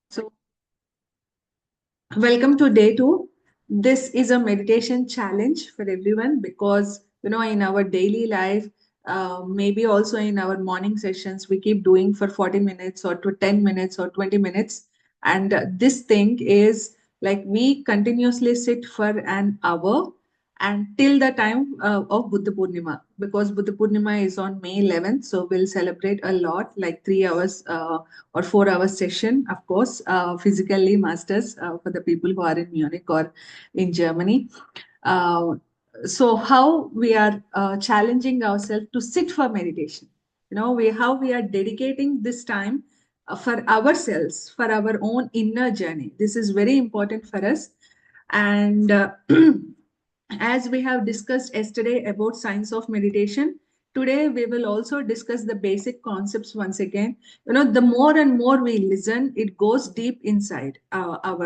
So, welcome to day two. This is a meditation challenge for everyone because, in our daily life, maybe also in our morning sessions, we keep doing for 40 minutes or to 10 minutes or 20 minutes. And this thing is like we continuously sit for an hour and till the time of Buddha Purnima, because Buddha Purnima is on May 11th. So we'll celebrate a lot, like 3 hours or 4 hours session, of course, physically masters for the people who are in Munich or in Germany. Uh, so how we are challenging ourselves to sit for meditation. How we are dedicating this time for ourselves, for our own inner journey. This is very important for us. And as we have discussed yesterday about science of meditation, today we will also discuss the basic concepts once again. The more and more we listen, it goes deep inside our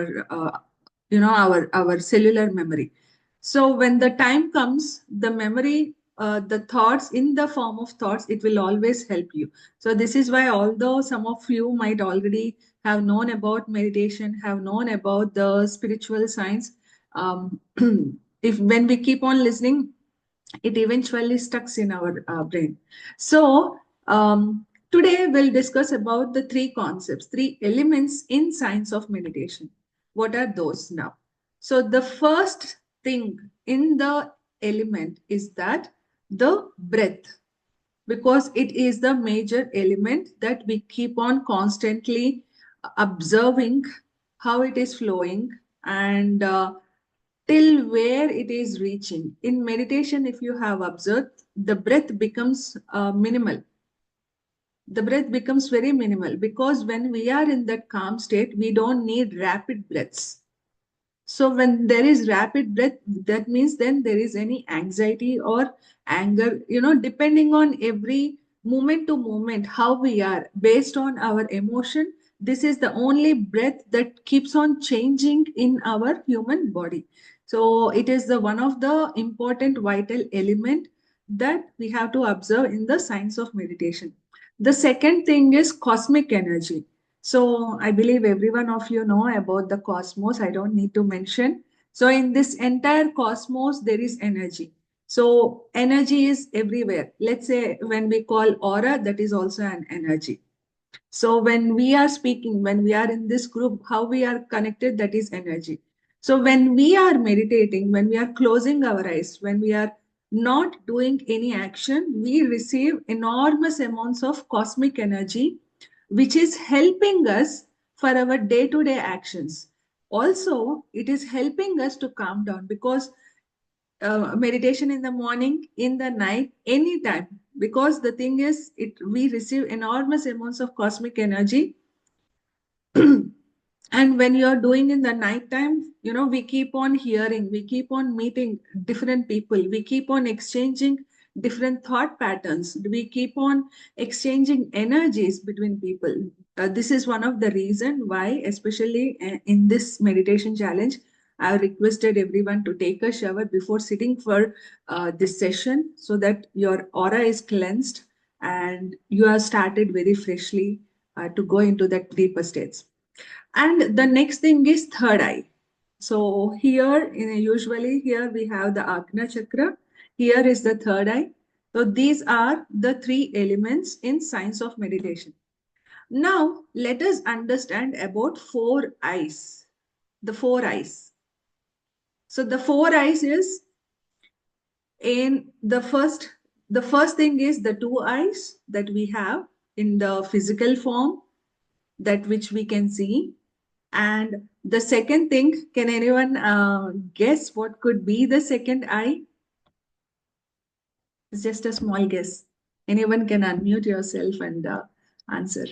cellular memory. So when the time comes, the memory, the thoughts in the form of thoughts, it will always help you. So this is why, although some of you might already have known about meditation, have known about the spiritual science, um, if when we keep on listening, it eventually stucks in our brain. So today we'll discuss about the three concepts, three elements in science of meditation. What are those now? So the first thing in the element is that the breath, because it is the major element that we keep on constantly observing how it is flowing and till where it is reaching. In meditation, if you have observed, the breath becomes minimal. The breath becomes very minimal because when we are in that calm state, we don't need rapid breaths. So when there is rapid breath, that means then there is any anxiety or anger, depending on every moment to moment, how we are based on our emotion. This is the only breath that keeps on changing in our human body. So it is the one of the important vital element that we have to observe in the science of meditation. The second thing is cosmic energy. So I believe every one of you know about the cosmos. I don't need to mention. So in this entire cosmos, there is energy. So energy is everywhere. Let's say when we call aura, that is also an energy. So when we are speaking, when we are in this group, how we are connected, that is energy. So when we are meditating, when we are closing our eyes, when we are not doing any action, we receive enormous amounts of cosmic energy, which is helping us for our day-to-day actions. Also, it is helping us to calm down because meditation in the morning, in the night, anytime. Because the thing is, we receive enormous amounts of cosmic energy. And when you're doing in the night time, we keep on hearing, we keep on meeting different people, we keep on exchanging different thought patterns, we keep on exchanging energies between people. This is one of the reason why, especially in this meditation challenge, I requested everyone to take a shower before sitting for this session so that your aura is cleansed and you are started very freshly to go into that deeper states. And the next thing is third eye. So usually here we have the Agna Chakra. Here is the third eye. So these are the three elements in science of meditation. Now let us understand about four eyes. The four eyes. So the four eyes is in the first thing is the two eyes that we have in the physical form, that which we can see. And the second thing, can anyone guess what could be the second eye? It's just a small guess. Anyone can unmute yourself and answer.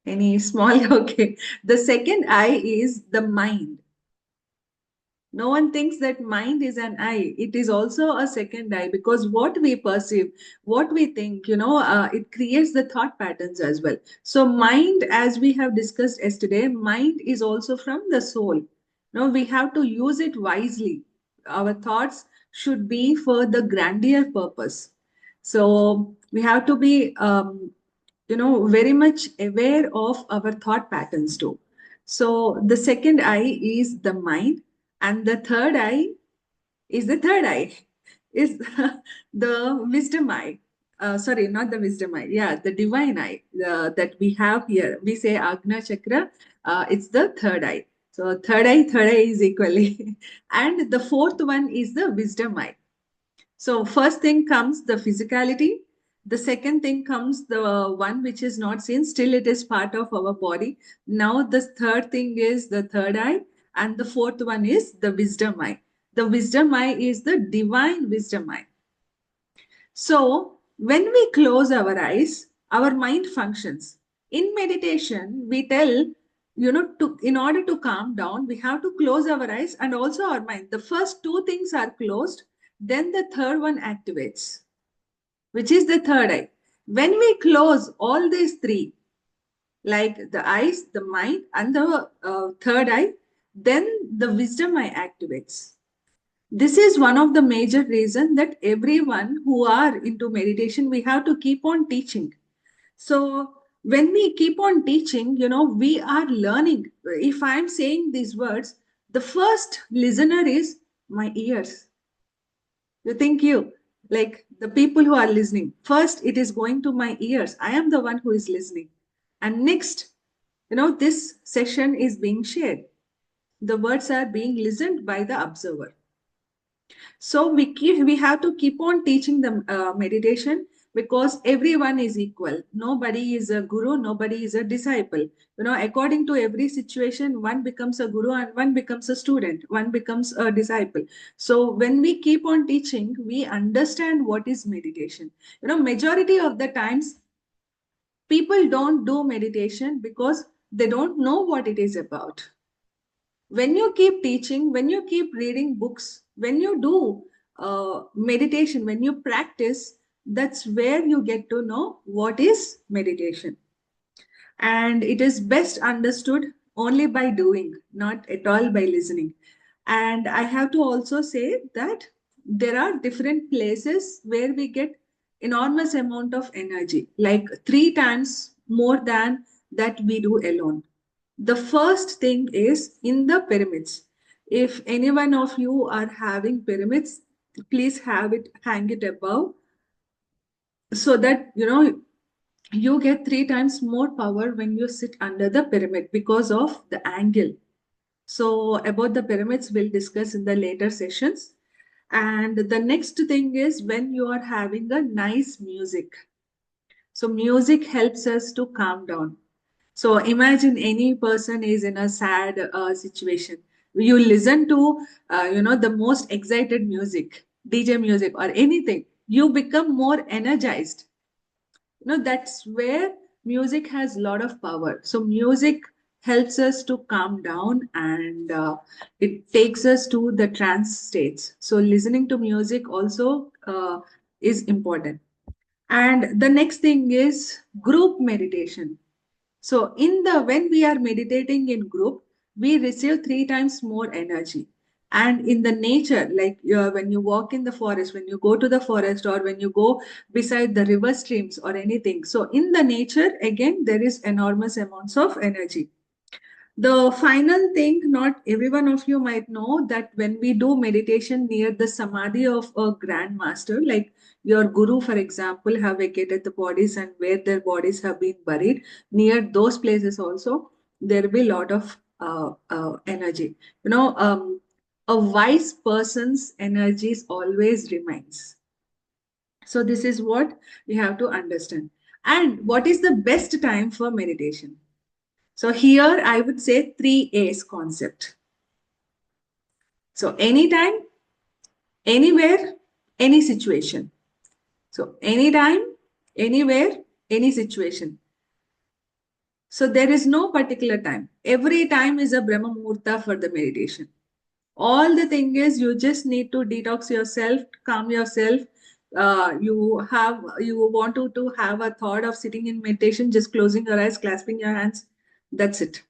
Any small? Okay. The second eye is the mind. No one thinks that mind is an eye. It is also a second eye because what we perceive, what we think, it creates the thought patterns as well. So mind, as we have discussed yesterday, mind is also from the soul. We have to use it wisely. Our thoughts, should be for the grandeur purpose. So we have to be, very much aware of our thought patterns too. So the second eye is the mind, and the third eye is the third eye, is the wisdom eye. Sorry, not the wisdom eye. Yeah, the divine eye that we have here. We say Agna Chakra. It's the third eye. So third eye is equally. And the fourth one is the wisdom eye. So first thing comes the physicality. The second thing comes the one which is not seen, still it is part of our body. Now the third thing is the third eye, and the fourth one is the wisdom eye. The wisdom eye is the divine wisdom eye. So when we close our eyes, our mind functions. In meditation, we tell, to in order to calm down, we have to close our eyes and also our mind. The first two things are closed, then the third one activates, which is the third eye. When we close all these three, like the eyes, the mind, and the third eye, then the wisdom eye activates. This is one of the major reasons that everyone who are into meditation, we have to keep on teaching. So when we keep on teaching, we are learning. If I'm saying these words, the first listener is my ears. You think you, like the people who are listening, first it is going to my ears. I am the one who is listening. And next, this session is being shared. The words are being listened by the observer. So we have to keep on teaching them meditation, because everyone is equal. Nobody is a guru, nobody is a disciple. According to every situation, one becomes a guru and one becomes a student, one becomes a disciple. So when we keep on teaching, we understand what is meditation. Majority of the times people don't do meditation because they don't know what it is about. When you keep teaching, when you keep reading books, when you do meditation, when you practice, that's where you get to know what is meditation. And it is best understood only by doing, not at all by listening. And I have to also say that there are different places where we get enormous amount of energy, like 3 times more than that we do alone. The first thing is in the pyramids. If any one of you are having pyramids, please have it, hang it above, so that you get 3 times more power when you sit under the pyramid because of the angle. So about the pyramids, we'll discuss in the later sessions. And the next thing is when you are having a nice music. So music helps us to calm down. So imagine any person is in a sad situation. You listen to, the most excited music, DJ music or anything. You become more energized. That's where music has a lot of power. So music helps us to calm down, and it takes us to the trance states. So listening to music also is important. And the next thing is group meditation. So in the when we are meditating in group, we receive 3 times more energy. And in the nature, like when you walk in the forest, when you go to the forest, or when you go beside the river streams or anything. So in the nature, again, there is enormous amounts of energy. The final thing, not every one of you might know that when we do meditation near the samadhi of a grand master, like your guru, for example, have vacated the bodies and where their bodies have been buried, near those places also, there will be a lot of energy. A wise person's energies always remains. So this is what we have to understand. And what is the best time for meditation? So here I would say 3 A's concept. So anytime, anywhere, any situation. So anytime, anywhere, any situation. So there is no particular time. Every time is a Brahma Muhurta for the meditation. All the thing is you just need to detox yourself, calm yourself. You want to have a thought of sitting in meditation, just closing your eyes, clasping your hands. That's it.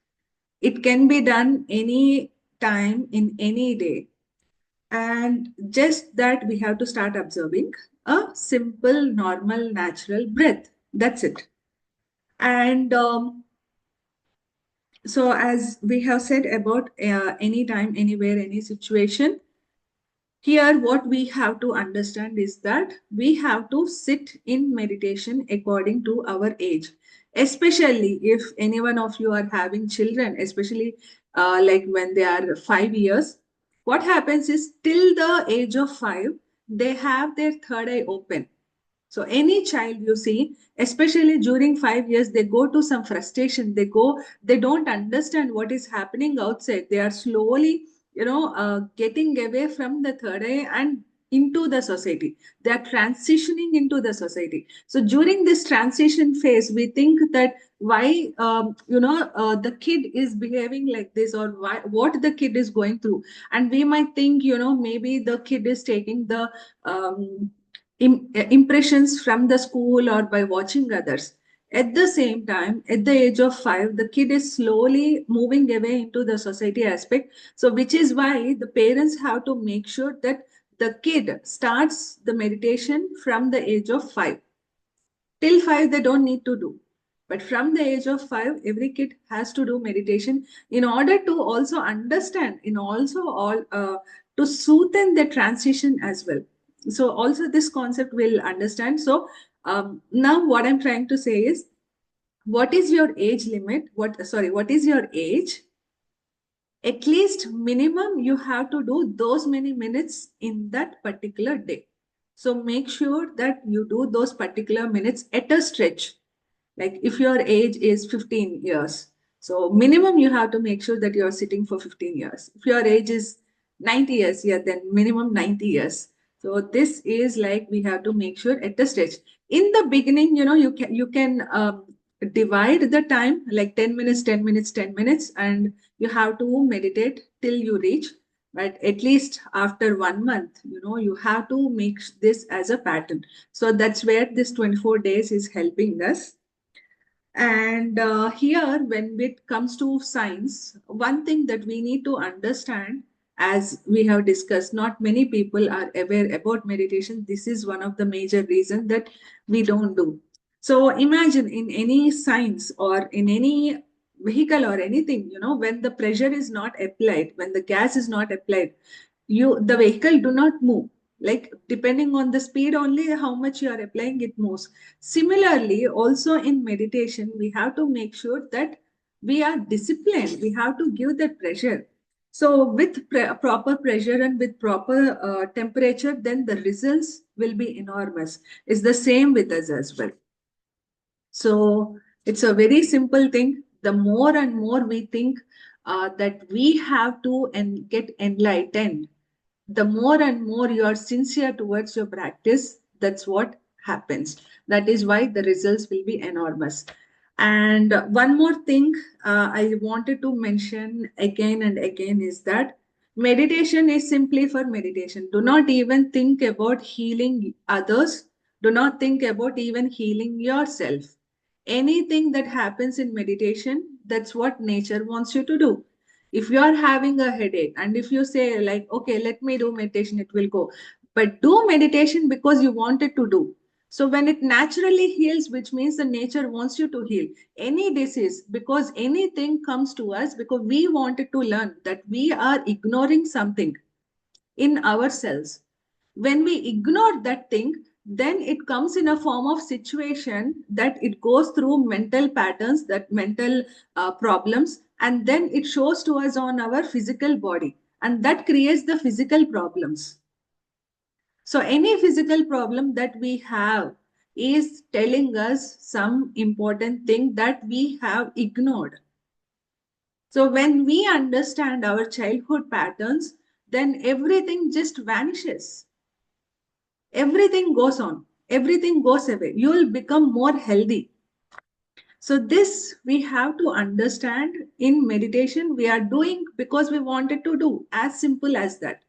It can be done any time in any day. And just that we have to start observing a simple, normal, natural breath. That's it. And so, as we have said about anytime, anywhere, any situation, here what we have to understand is that we have to sit in meditation according to our age. Especially if any one of you are having children, especially like when they are 5 years, what happens is till the age of 5, they have their third eye open. So any child you see, especially during 5 years, they go to some frustration. They don't understand what is happening outside. They are slowly, getting away from the third eye and into the society. They are transitioning into the society. So during this transition phase, we think that why, the kid is behaving like this, or why, what the kid is going through. And we might think, maybe the kid is taking the impressions from the school or by watching others. At the same time, at the age of 5, the kid is slowly moving away into the society aspect. So, which is why the parents have to make sure that the kid starts the meditation from the age of 5. Till 5, they don't need to do. But from the age of 5, every kid has to do meditation in order to also understand, in also all to smoothen the transition as well. So also this concept will understand. So now what I'm trying to say is, what is your age limit? What is your age? At least minimum you have to do those many minutes in that particular day. So make sure that you do those particular minutes at a stretch. Like if your age is 15 years, so minimum you have to make sure that you're sitting for 15 years. If your age is 90 years, yeah, then minimum 90 years. So this is like we have to make sure at the stage. In the beginning, you can divide the time like 10 minutes, 10 minutes, 10 minutes, and you have to meditate till you reach. But at least after 1 month, you have to make this as a pattern. So that's where this 24 days is helping us. And here, when it comes to science, one thing that we need to understand, as we have discussed, not many people are aware about meditation. This is one of the major reasons that we don't do. So imagine in any science or in any vehicle or anything, when the pressure is not applied, when the gas is not applied, the vehicle do not move. Like depending on the speed only, how much you are applying, it moves. Similarly, also in meditation, we have to make sure that we are disciplined. We have to give that pressure. So, with proper pressure and with proper temperature, then the results will be enormous. It's the same with us as well. So, it's a very simple thing. The more and more we think that we have to get enlightened, the more and more you are sincere towards your practice, that's what happens. That is why the results will be enormous. And one more thing I wanted to mention again and again is that meditation is simply for meditation. Do not even think about healing others. Do not think about even healing yourself. Anything that happens in meditation, that's what nature wants you to do. If you are having a headache and if you say like, okay, let me do meditation, it will go. But do meditation because you want it to do. So when it naturally heals, which means the nature wants you to heal any disease, because anything comes to us because we wanted to learn that we are ignoring something in ourselves. When we ignore that thing, then it comes in a form of situation that it goes through mental patterns, that mental problems, and then it shows to us on our physical body, and that creates the physical problems. So any physical problem that we have is telling us some important thing that we have ignored. So when we understand our childhood patterns, then everything just vanishes. Everything goes on, everything goes away. You will become more healthy. So this we have to understand. In meditation we are doing because we wanted to do, as simple as that.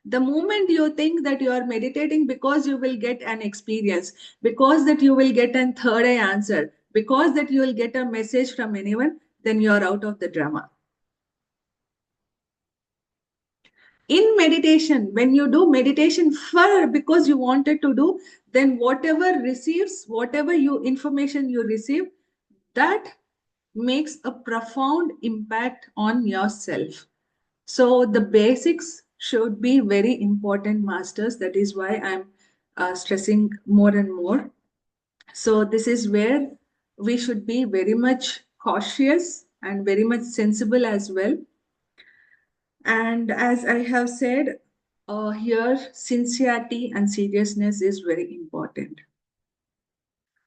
The moment you think that you are meditating because you will get an experience, because that you will get a third eye answer, because that you will get a message from anyone, then you are out of the drama. In meditation, when you do meditation for because you wanted to do, then whatever receives, whatever you information you receive, that makes a profound impact on yourself. So the basics should be very important, masters. That is why I'm stressing more and more. So this is where we should be very much cautious and very much sensible as well. And as I have said, here sincerity and seriousness is very important.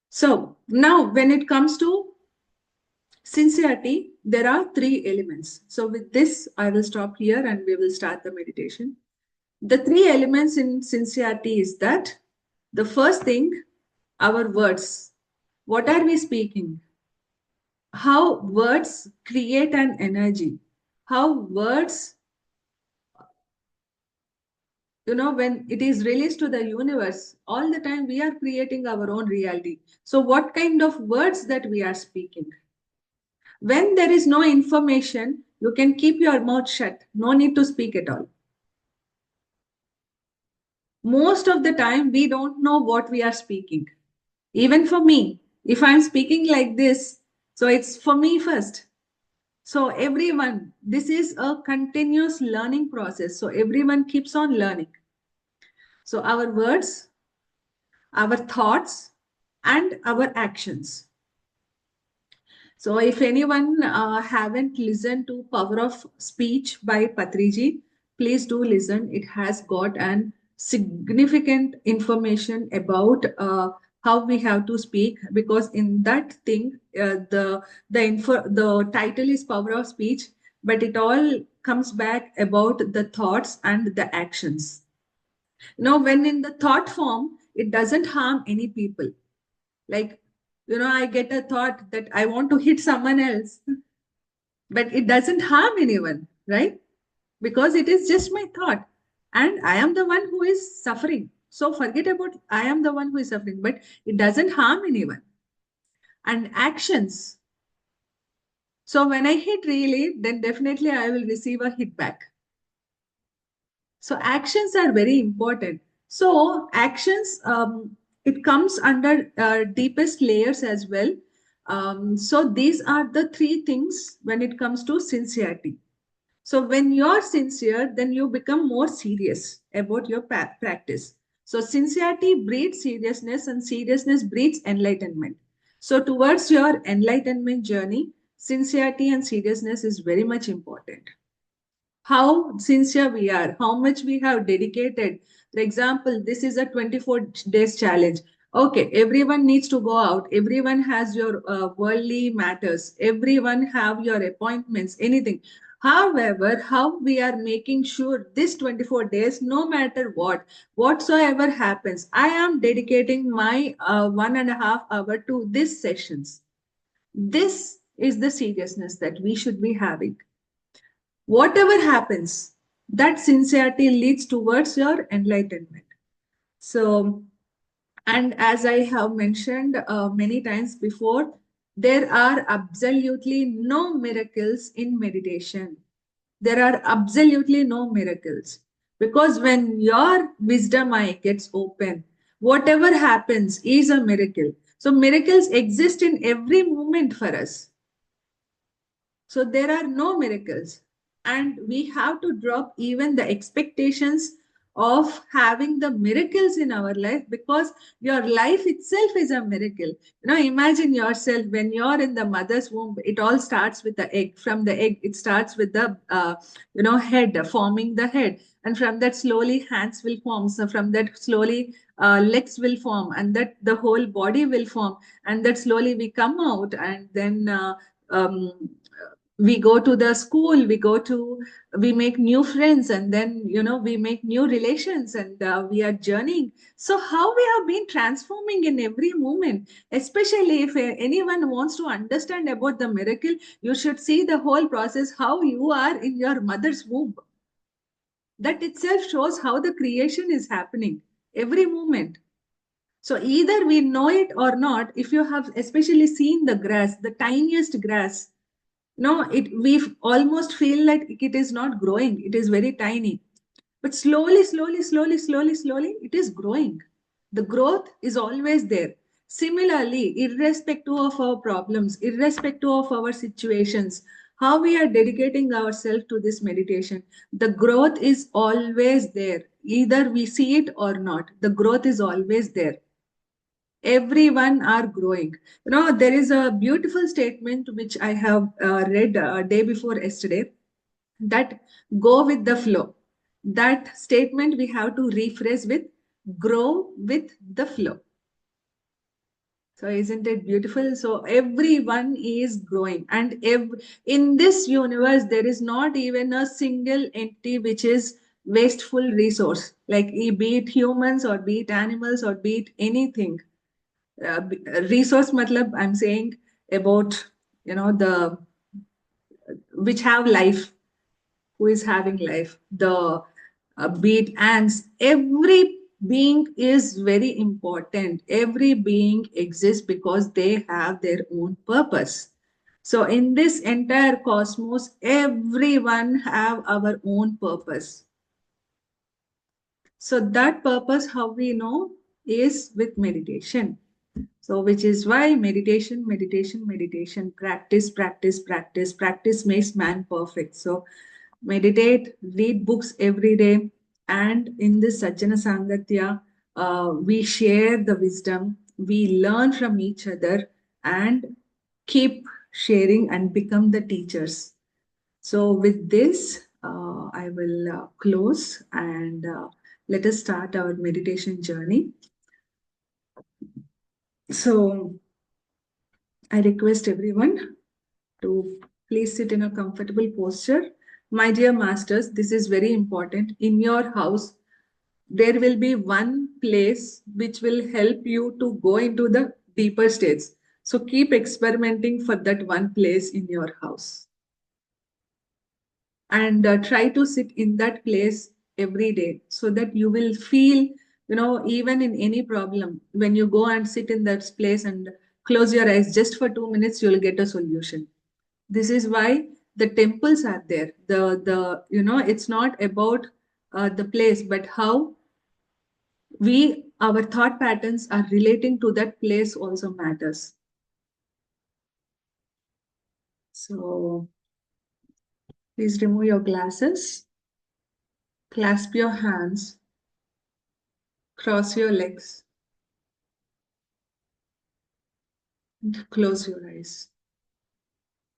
So now when it comes to sincerity, there are three elements. So with this, I will stop here and we will start the meditation. The three elements in sincerity is that the first thing, our words. What are we speaking? How words create an energy. How words, when it is released to the universe, all the time we are creating our own reality. So what kind of words that we are speaking? When there is no information, you can keep your mouth shut. No need to speak at all. Most of the time, we don't know what we are speaking. Even for me, if I'm speaking like this, so it's for me first. So everyone, this is a continuous learning process. So everyone keeps on learning. So our words, our thoughts, and our actions. So if anyone haven't listened to Power of Speech by Patriji, please do listen. It has got an significant information about how we have to speak, because in that thing the title is Power of Speech, but it all comes back about the thoughts and the actions. When in the thought form, it doesn't harm any people. Like, I get a thought that I want to hit someone else, but it doesn't harm anyone, right? Because it is just my thought. And I am the one who is suffering. So forget about I am the one who is suffering, but it doesn't harm anyone. And actions. So when I hit really, then definitely I will receive a hit back. So actions are very important. So actions, it comes under deepest layers as well. So these are the three things when it comes to sincerity. So when you're sincere, then you become more serious about your practice. So sincerity breeds seriousness and seriousness breeds enlightenment. So towards your enlightenment journey, sincerity and seriousness is very much important. How sincere we are, how much we have dedicated. For example, this is a 24 days challenge. Okay, everyone needs to go out. Everyone has your worldly matters. Everyone have your appointments, anything. However, how we are making sure this 24 days, no matter what, whatsoever happens, I am dedicating my 1.5 hour to this sessions. This is the seriousness that we should be having. Whatever happens, that sincerity leads towards your enlightenment. So, and as I have mentioned many times before, there are absolutely no miracles in meditation. There are absolutely no miracles, because when your wisdom eye gets open, whatever happens is a miracle. So miracles exist in every moment for us. So there are no miracles. And we have to drop even the expectations of having the miracles in our life, because your life itself is a miracle. Imagine yourself when you're in the mother's womb. It all starts with the egg. From the egg, it starts with the head, forming the head, and from that slowly hands will form. So from that slowly legs will form, and that the whole body will form, and that slowly we come out, and then um, we go to the school, we make new friends, and then we make new relations, and we are journeying. So how we have been transforming in every moment. Especially if anyone wants to understand about the miracle, you should see the whole process, how you are in your mother's womb. That itself shows how the creation is happening every moment. So either we know it or not. If you have especially seen the grass, the tiniest grass, no, we almost feel like it is not growing. It is very tiny. But slowly, slowly, slowly, slowly, slowly, it is growing. The growth is always there. Similarly, irrespective of our problems, irrespective of our situations, how we are dedicating ourselves to this meditation, the growth is always there. Either we see it or not, the growth is always there. Everyone are growing. There is a beautiful statement which I have read day before yesterday, that go with the flow. That statement we have to rephrase with grow with the flow. So isn't it beautiful? So everyone is growing, and in this universe there is not even a single entity which is wasteful resource, like be it humans or be it animals or be it anything. Resource matlab I'm saying about the which have life, who is having life, the beat ants. Every being is very important. Every being exists because they have their own purpose. So in this entire cosmos, everyone have our own purpose. So that purpose, how we know, is with meditation. So, which is why meditation, meditation, meditation, practice, practice, practice, practice makes man perfect. So, meditate, read books every day, and in this Sajjana Sangatya, we share the wisdom, we learn from each other, and keep sharing and become the teachers. So, with this, I will close and let us start our meditation journey. So, I request everyone to please sit in a comfortable posture. My dear masters, this is very important. In your house, there will be one place which will help you to go into the deeper states. So keep experimenting for that one place in your house, and try to sit in that place every day so that you will feel, even in any problem, when you go and sit in that place and close your eyes just for 2 minutes, you'll get a solution. This is why the temples are there. It's not about the place, but how our thought patterns are relating to that place also matters. So please remove your glasses, clasp your hands, cross your legs, and close your eyes.